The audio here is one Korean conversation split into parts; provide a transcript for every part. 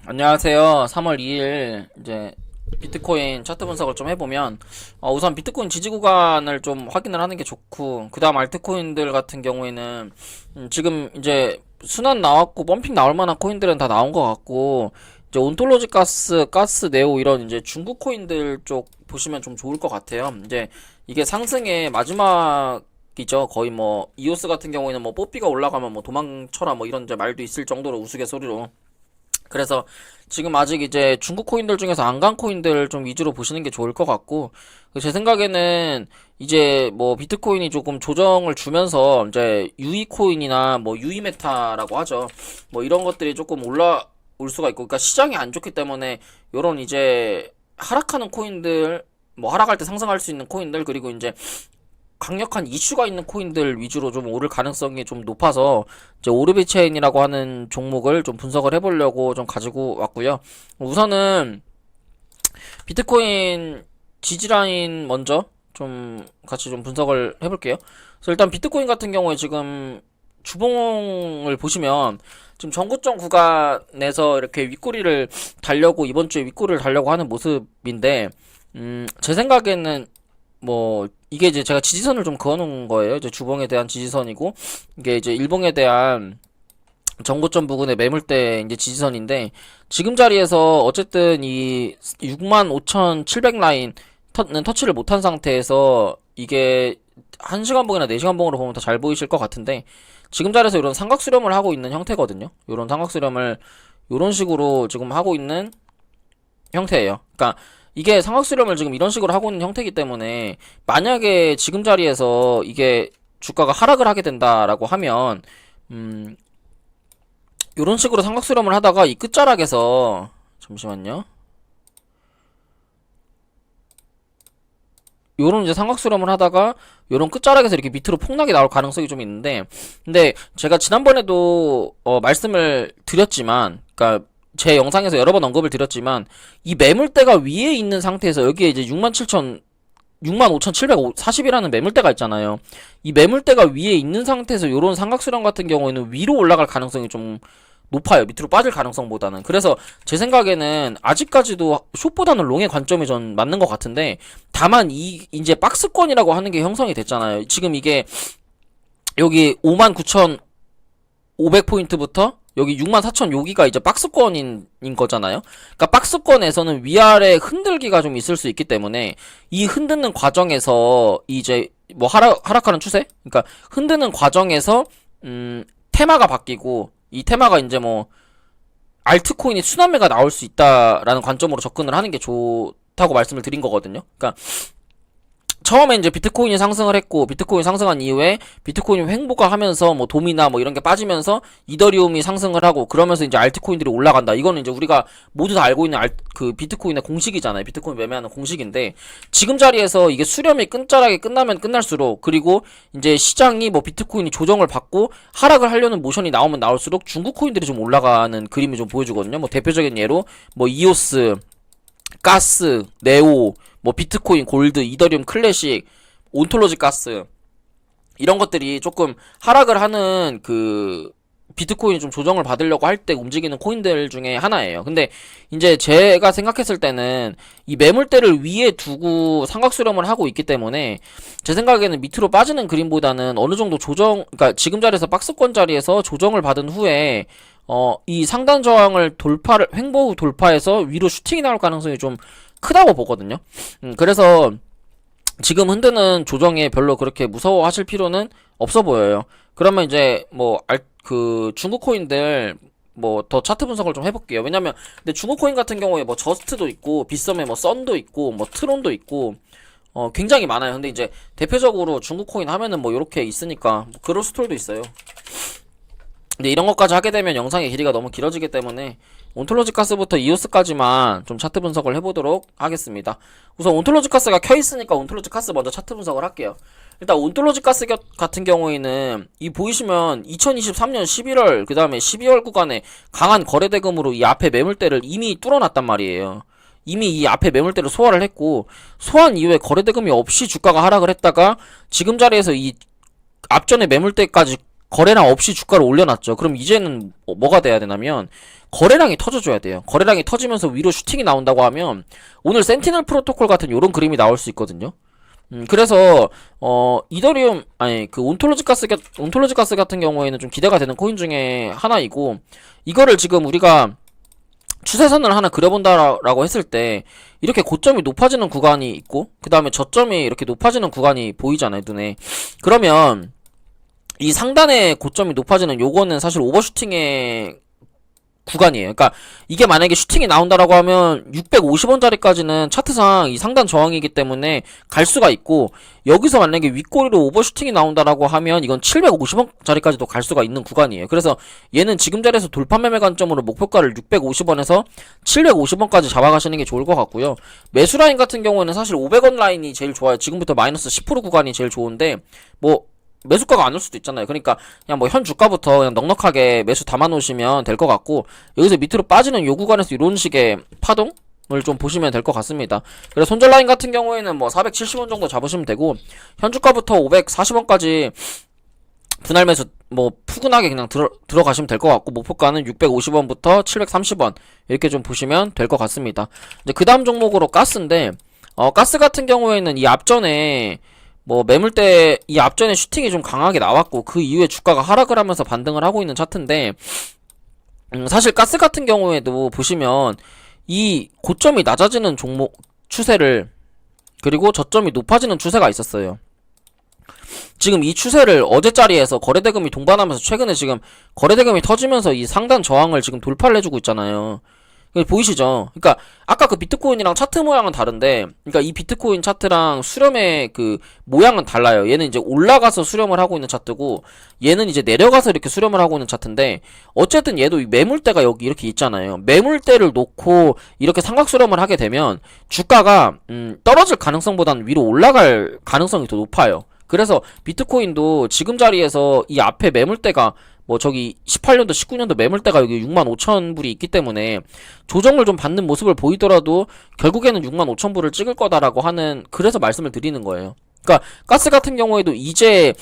안녕하세요. 3월 2일 이제 비트코인 차트 분석을 좀 해보면 우선 비트코인 지지 구간을 좀 확인을 하는 게 좋고, 그 다음 알트코인들 같은 경우에는 지금 이제 순환 나왔고 펌핑 나올 만한 코인들은 다 나온 것 같고, 이제 온톨로지 가스 네오 이런 이제 중국 코인들 쪽 보시면 좀 좋을 것 같아요. 이제 이게 상승의 마지막이죠. 거의 뭐 이오스 같은 경우에는 뭐 뽀삐가 올라가면 뭐 도망쳐라 뭐 이런 이제 말도 있을 정도로 우스갯소리로. 그래서 지금 아직 이제 중국 코인들 중에서 안강 코인들 좀 위주로 보시는 게 좋을 것 같고, 제 생각에는 이제 뭐 비트코인이 조금 조정을 주면서 이제 유이 코인이나 뭐 유이 메타라고 하죠. 뭐 이런 것들이 조금 올라올 수가 있고, 그러니까 시장이 안 좋기 때문에 요런 이제 하락하는 코인들, 뭐 하락할 때 상승할 수 있는 코인들, 그리고 이제 강력한 이슈가 있는 코인들 위주로 좀 오를 가능성이 좀 높아서 이제 오르비체인이라고 하는 종목을 좀 분석을 해보려고 좀 가지고 왔고요. 우선은 비트코인 지지라인 먼저 좀 같이 좀 분석을 해볼게요. 그래서 일단 비트코인 같은 경우에 지금 주봉을 보시면 지금 전고점 구간에서 이렇게 윗꼬리를 달려고, 이번 주에 윗꼬리를 달려고 하는 모습인데, 제 생각에는 뭐 이게 이제 제가 지지선을 좀 그어놓은 거예요. 이제 주봉에 대한 지지선이고, 이게 이제 일봉에 대한 전고점 부근의 매물대 이제 지지선인데, 지금 자리에서 어쨌든 이 65,700 라인 는 터치를 못한 상태에서 이게 1시간 봉이나 4시간 봉으로 보면 더 잘 보이실 것 같은데, 지금 자리에서 이런 삼각 수렴을 하고 있는 형태거든요. 이런 삼각 수렴을 이런 식으로 지금 하고 있는 형태예요. 그러니까 이게 삼각수렴을 지금 이런 식으로 하고 있는 형태이기 때문에, 만약에 지금 자리에서 이게 주가가 하락을 하게 된다라고 하면 이런 식으로 삼각수렴을 하다가 이 끝자락에서, 잠시만요, 요런 이제 삼각수렴을 하다가 요런 끝자락에서 이렇게 밑으로 폭락이 나올 가능성이 좀 있는데, 근데 제가 지난번에도 말씀을 드렸지만, 그러니까 제 영상에서 여러 번 언급을 드렸지만, 이 매물대가 위에 있는 상태에서 여기에 이제 65,740이라는 매물대가 있잖아요. 이 매물대가 위에 있는 상태에서 요런 삼각수렴 같은 경우에는 위로 올라갈 가능성이 좀 높아요. 밑으로 빠질 가능성보다는. 그래서 제 생각에는 아직까지도 숏보다는 롱의 관점이 전 맞는 것 같은데, 다만 이 이제 박스권이라고 하는 게 형성이 됐잖아요. 지금 이게 여기 59,500포인트부터 여기 64,000 여기가 이제 박스권인 거잖아요. 그러니까 박스권에서는 위아래 흔들기가 좀 있을 수 있기 때문에, 이 흔드는 과정에서 이제 뭐 하락하는 추세? 그러니까 흔드는 과정에서 테마가 바뀌고, 이 테마가 이제 뭐 알트코인이 순환매가 나올 수 있다라는 관점으로 접근을 하는 게 좋다고 말씀을 드린 거거든요. 그러니까 처음에 이제 비트코인이 상승을 했고, 비트코인 상승한 이후에 비트코인이 횡보가 하면서 뭐 도미나 뭐 이런 게 빠지면서 이더리움이 상승을 하고, 그러면서 이제 알트코인들이 올라간다. 이거는 이제 우리가 모두 다 알고 있는 그 비트코인의 공식이잖아요. 비트코인 매매하는 공식인데, 지금 자리에서 이게 수렴이 끈자락이 끝나면 끝날수록, 그리고 이제 시장이 뭐 비트코인이 조정을 받고 하락을 하려는 모션이 나오면 나올수록 중국 코인들이 좀 올라가는 그림이 좀 보여주거든요. 뭐 대표적인 예로 뭐 이오스, 가스, 네오, 뭐 비트코인, 골드, 이더리움 클래식, 온톨로지 가스, 이런 것들이 조금 하락을 하는 그 비트코인이 좀 조정을 받으려고 할 때 움직이는 코인들 중에 하나예요. 근데 이제 제가 생각했을 때는 이 매물대를 위에 두고 삼각수렴을 하고 있기 때문에, 제 생각에는 밑으로 빠지는 그림보다는 어느 정도 조정, 그러니까 지금 자리에서 박스권 자리에서 조정을 받은 후에 이 상단 저항을 횡보 후 돌파해서 위로 슈팅이 나올 가능성이 좀 크다고 보거든요. 그래서 지금 흔드는 조정에 별로 그렇게 무서워하실 필요는 없어 보여요. 그러면 이제 뭐 그 중국 코인들 뭐 더 차트 분석을 좀 해볼게요. 왜냐면 근데 중국 코인 같은 경우에 뭐 저스트도 있고, 빗썸에 뭐 썬도 있고, 뭐 트론도 있고, 굉장히 많아요. 근데 이제 대표적으로 중국 코인 하면은 뭐 요렇게 있으니까 뭐 그로스톨도 있어요. 근데 이런 것까지 하게 되면 영상의 길이가 너무 길어지기 때문에 온톨로지 가스부터 이오스까지만 좀 차트 분석을 해보도록 하겠습니다. 우선 온톨로지 가스가 켜있으니까 온톨로지 가스 먼저 차트 분석을 할게요. 일단 온톨로지 가스 같은 경우에는 이 보이시면 2023년 11월 그 다음에 12월 구간에 강한 거래대금으로 이 앞에 매물대를 이미 뚫어놨단 말이에요. 이미 이 앞에 매물대를 소화를 했고, 소화한 이후에 거래대금이 없이 주가가 하락을 했다가 지금 자리에서 이 앞전에 매물대까지 거래량 없이 주가를 올려놨죠. 그럼 이제는 뭐가 돼야 되냐면 거래량이 터져줘야 돼요. 거래량이 터지면서 위로 슈팅이 나온다고 하면 오늘 센티넬 프로토콜 같은 요런 그림이 나올 수 있거든요. 그래서 이더리움 아니 그 온톨로지 가스 같은 경우에는 좀 기대가 되는 코인 중에 하나이고, 이거를 지금 우리가 추세선을 하나 그려본다라고 했을 때 이렇게 고점이 높아지는 구간이 있고 그 다음에 저점이 이렇게 높아지는 구간이 보이잖아요, 눈에. 그러면 이 상단의 고점이 높아지는 요거는 사실 오버슈팅의 구간이에요. 그러니까 이게 만약에 슈팅이 나온다라고 하면 650원짜리까지는 차트상 이 상단 저항이기 때문에 갈 수가 있고, 여기서 만약에 윗꼬리로 오버슈팅이 나온다라고 하면 이건 750원짜리까지도 갈 수가 있는 구간이에요. 그래서 얘는 지금 자리에서 돌파 매매 관점으로 목표가를 650원에서 750원까지 잡아가시는 게 좋을 것 같고요. 매수 라인 같은 경우에는 사실 500원 라인이 제일 좋아요. 지금부터 마이너스 10% 구간이 제일 좋은데 뭐 매수가가 안 올 수도 있잖아요. 그러니까 그냥 뭐 현 주가부터 그냥 넉넉하게 매수 담아 놓으시면 될 것 같고, 여기서 밑으로 빠지는 요 구간에서 이런 식의 파동을 좀 보시면 될 것 같습니다. 그래서 손절 라인 같은 경우에는 뭐 470원 정도 잡으시면 되고, 현 주가부터 540원까지 분할 매수 뭐 푸근하게 그냥 들어가시면 될 것 같고, 목표가는 650원부터 730원 이렇게 좀 보시면 될 것 같습니다. 이제 그 다음 종목으로 가스인데, 가스 같은 경우에는 이 앞전에 뭐 매물대 이 앞전에 슈팅이 좀 강하게 나왔고 그 이후에 주가가 하락을 하면서 반등을 하고 있는 차트인데, 사실 가스 같은 경우에도 보시면 이 고점이 낮아지는 종목 추세를, 그리고 저점이 높아지는 추세가 있었어요. 지금 이 추세를 어제자리에서 거래대금이 동반하면서 최근에 지금 거래대금이 터지면서 이 상단 저항을 지금 돌파를 해주고 있잖아요. 보이시죠? 그러니까 아까 그 비트코인이랑 차트 모양은 다른데, 그러니까 이 비트코인 차트랑 수렴의 그 모양은 달라요. 얘는 이제 올라가서 수렴을 하고 있는 차트고, 얘는 이제 내려가서 이렇게 수렴을 하고 있는 차트인데, 어쨌든 얘도 이 매물대가 여기 이렇게 있잖아요. 매물대를 놓고 이렇게 삼각 수렴을 하게 되면 주가가 떨어질 가능성보다는 위로 올라갈 가능성이 더 높아요. 그래서 비트코인도 지금 자리에서 이 앞에 매물대가 뭐 저기 18년도 19년도 매물대가 여기 65,000불이 있기 때문에 조정을 좀 받는 모습을 보이더라도 결국에는 65,000불을 찍을 거다라고 하는, 그래서 말씀을 드리는 거예요. 그러니까 가스 같은 경우에도 이제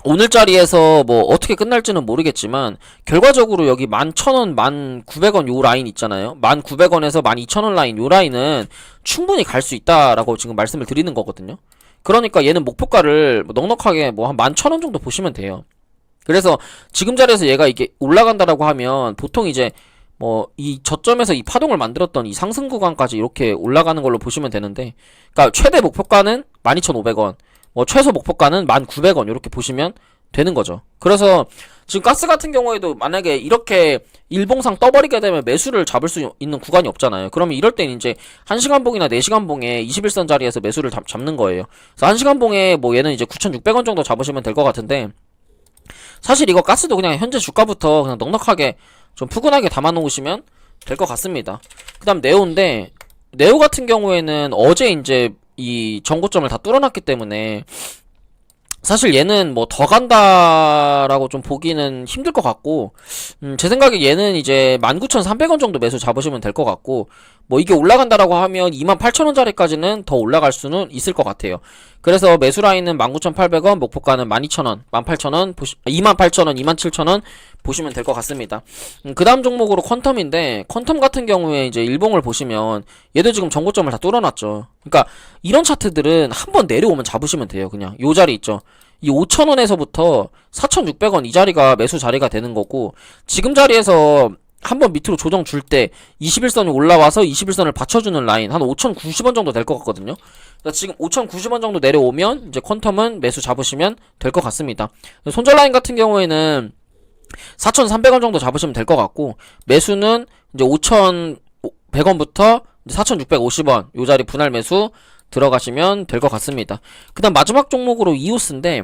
오늘 자리에서 뭐 어떻게 끝날지는 모르겠지만 결과적으로 여기 11,000원, 1,900원 요 라인 있잖아요. 1,900원에서 12,000원 라인 요 라인은 충분히 갈 수 있다라고 지금 말씀을 드리는 거거든요. 그러니까 얘는 목표가를 뭐 넉넉하게 뭐 한 11,000원 정도 보시면 돼요. 그래서 지금 자리에서 얘가 이게 올라간다라고 하면 보통 이제 뭐 이 저점에서 이 파동을 만들었던 이 상승 구간까지 이렇게 올라가는 걸로 보시면 되는데, 그러니까 최대 목표가는 12,500원, 뭐 최소 목표가는 1,900원 이렇게 보시면 되는 거죠. 그래서 지금 가스 같은 경우에도 만약에 이렇게 일봉상 떠버리게 되면 매수를 잡을 수 있는 구간이 없잖아요. 그러면 이럴 땐 이제 1시간봉이나 4시간봉에 21선 자리에서 매수를 잡는 거예요. 그래서 1시간봉에 뭐 얘는 이제 9,600원 정도 잡으시면 될 것 같은데, 사실 이거 가스도 그냥 현재 주가부터 그냥 넉넉하게 좀 푸근하게 담아 놓으시면 될 것 같습니다. 그 다음 네오인데, 네오 같은 경우에는 어제 이제 이 전고점을 다 뚫어놨기 때문에 사실 얘는 뭐 더 간다라고 좀 보기는 힘들 것 같고, 제 생각에 얘는 이제 19,300원 정도 매수 잡으시면 될 것 같고, 뭐 이게 올라간다라고 하면 28,000원짜리까지는 더 올라갈 수는 있을 것 같아요. 그래서 매수 라인은 19,800원, 목표가는 12,000원, 18,000원, 28,000원, 27,000원 보시면 될 것 같습니다. 그 다음 종목으로 퀀텀인데, 퀀텀 같은 경우에 이제 일봉을 보시면 얘도 지금 전고점을 다 뚫어놨죠. 그러니까 이런 차트들은 한번 내려오면 잡으시면 돼요. 그냥 요 자리 있죠. 이 5,000원에서부터 4,600원 이 자리가 매수 자리가 되는 거고, 지금 자리에서 한번 밑으로 조정 줄 때 21선이 올라와서 21선을 받쳐주는 라인 한 5,090원 정도 될 것 같거든요. 그러니까 지금 5,090원 정도 내려오면 이제 퀀텀은 매수 잡으시면 될 것 같습니다. 손절 라인 같은 경우에는 4,300원 정도 잡으시면 될 것 같고, 매수는 이제 5,100원부터 4,650원 요 자리 분할 매수 들어가시면 될 것 같습니다. 그 다음 마지막 종목으로 이오스인데,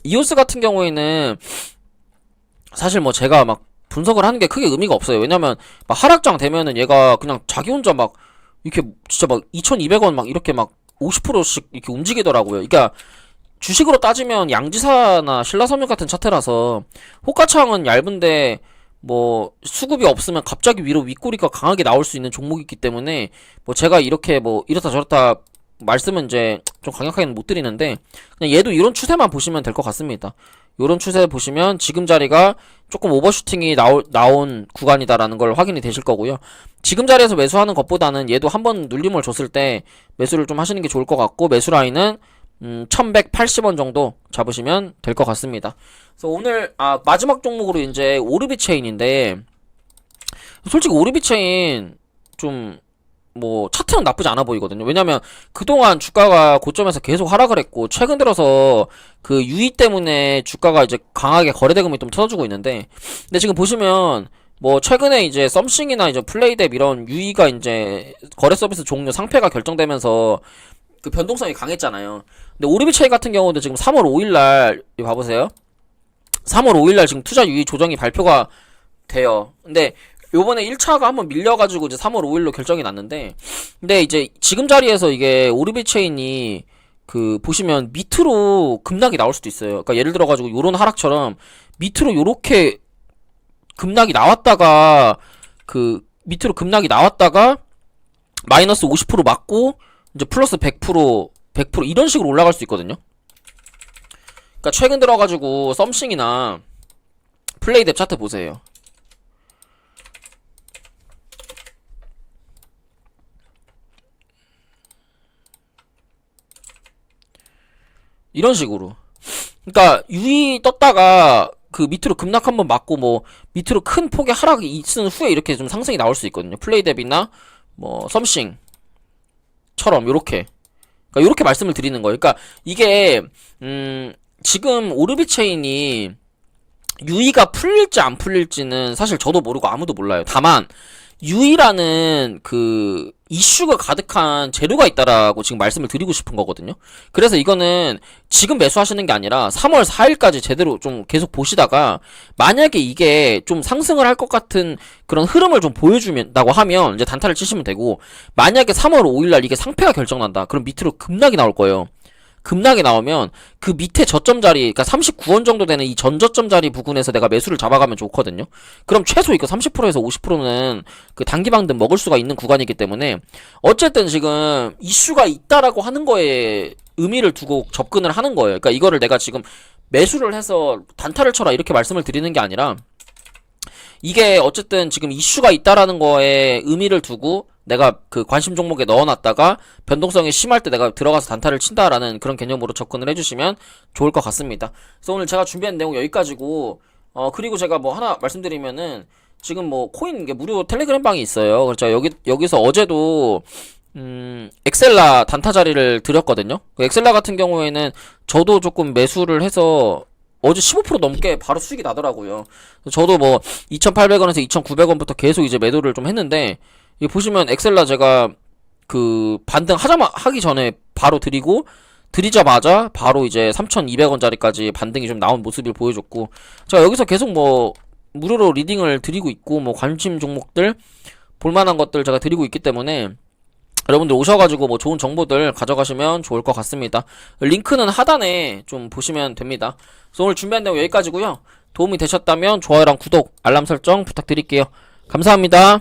이오스 같은 경우에는 사실 뭐 제가 막 분석을 하는 게 크게 의미가 없어요. 왜냐면 막 하락장 되면은 얘가 그냥 자기 혼자 막 이렇게 진짜 막 2,200원 막 이렇게 막 50%씩 이렇게 움직이더라고요. 그러니까 주식으로 따지면 양지사나 신라섬유 같은 차트라서 호가창은 얇은데 뭐 수급이 없으면 갑자기 위로 윗꼬리가 강하게 나올 수 있는 종목이기 때문에 뭐 제가 이렇게 뭐 이렇다 저렇다 말씀은 이제 좀 강력하게는 못 드리는데, 그냥 얘도 이런 추세만 보시면 될 것 같습니다. 요런 추세 보시면 지금 자리가 조금 오버슈팅이 나온 구간이다라는 걸 확인이 되실 거고요. 지금 자리에서 매수하는 것보다는 얘도 한번 눌림을 줬을 때 매수를 좀 하시는 게 좋을 것 같고, 매수 라인은 1180원 정도 잡으시면 될 것 같습니다. 그래서 오늘 마지막 종목으로 이제 오르비체인인데, 솔직히 오르비체인 좀 뭐 차트는 나쁘지 않아 보이거든요. 왜냐면 그동안 주가가 고점에서 계속 하락을 했고, 최근 들어서 그 유의 때문에 주가가 이제 강하게 거래대금이 좀 터져주고 있는데, 근데 지금 보시면 뭐 최근에 이제 썸씽이나 이제 플레이뎁 이런 유의가 이제 거래 서비스 종료 상패가 결정되면서 그 변동성이 강했잖아요. 근데 오르비체인 같은 경우도 지금 3월 5일날 봐보세요. 3월 5일날 지금 투자 유의 조정이 발표가 돼요. 근데 요번에 1차가 한번 밀려가지고 이제 3월 5일로 결정이 났는데, 근데 이제 지금 자리에서 이게 오르비체인이 그 보시면 밑으로 급락이 나올 수도 있어요. 그러니까 예를 들어가지고 요런 하락처럼 밑으로 요렇게 급락이 나왔다가 그 밑으로 급락이 나왔다가 마이너스 50% 맞고 이제 플러스 100% 이런 식으로 올라갈 수 있거든요. 그러니까 최근 들어가지고 썸씽이나 플레이뎁 차트 보세요. 이런 식으로. 그러니까 유의 떴다가 그 밑으로 급락 한번 맞고 뭐 밑으로 큰 폭의 하락이 있은 후에 이렇게 좀 상승이 나올 수 있거든요. 플레이뎁이나 뭐 썸씽처럼 요렇게. 그러니까 요렇게 말씀을 드리는 거예요. 그러니까 이게 지금 오르비체인이 유의가 풀릴지 안 풀릴지는 사실 저도 모르고 아무도 몰라요. 다만 유의라는 그 이슈가 가득한 재료가 있다라고 지금 말씀을 드리고 싶은 거거든요. 그래서 이거는 지금 매수하시는 게 아니라 3월 4일까지 제대로 좀 계속 보시다가, 만약에 이게 좀 상승을 할 것 같은 그런 흐름을 좀 보여주면다고 하면 이제 단타를 치시면 되고, 만약에 3월 5일날 이게 상패가 결정난다, 그럼 밑으로 급락이 나올 거예요. 급락이 나오면 그 밑에 저점 자리, 그러니까 39원 정도 되는 이 전저점 자리 부근에서 내가 매수를 잡아가면 좋거든요. 그럼 최소 이거 30%에서 50%는 그 단기 방등 먹을 수가 있는 구간이기 때문에, 어쨌든 지금 이슈가 있다라고 하는 거에 의미를 두고 접근을 하는 거예요. 그러니까 이거를 내가 지금 매수를 해서 단타를 쳐라 이렇게 말씀을 드리는 게 아니라, 이게 어쨌든 지금 이슈가 있다라는 거에 의미를 두고 내가 그 관심 종목에 넣어놨다가 변동성이 심할 때 내가 들어가서 단타를 친다라는 그런 개념으로 접근을 해주시면 좋을 것 같습니다. 그래서 오늘 제가 준비한 내용 여기까지고, 그리고 제가 뭐 하나 말씀드리면은, 지금 뭐 코인 이게 무료 텔레그램 방이 있어요. 그래서 여기서 어제도 엑셀라 단타 자리를 드렸거든요. 그 엑셀라 같은 경우에는 저도 조금 매수를 해서 어제 15% 넘게 바로 수익이 나더라고요. 저도 뭐 2,800원에서 2,900원부터 계속 이제 매도를 좀 했는데, 이 보시면 엑셀라 제가 그 반등 하기 전에 바로 드리자마자 바로 이제 3,200원짜리까지 반등이 좀 나온 모습을 보여줬고, 제가 여기서 계속 뭐 무료로 리딩을 드리고 있고, 뭐 관심 종목들 볼만한 것들 제가 드리고 있기 때문에 여러분들 오셔가지고 뭐 좋은 정보들 가져가시면 좋을 것 같습니다. 링크는 하단에 좀 보시면 됩니다. 그래서 오늘 준비한 내용 여기까지고요. 도움이 되셨다면 좋아요랑 구독, 알람 설정 부탁드릴게요. 감사합니다.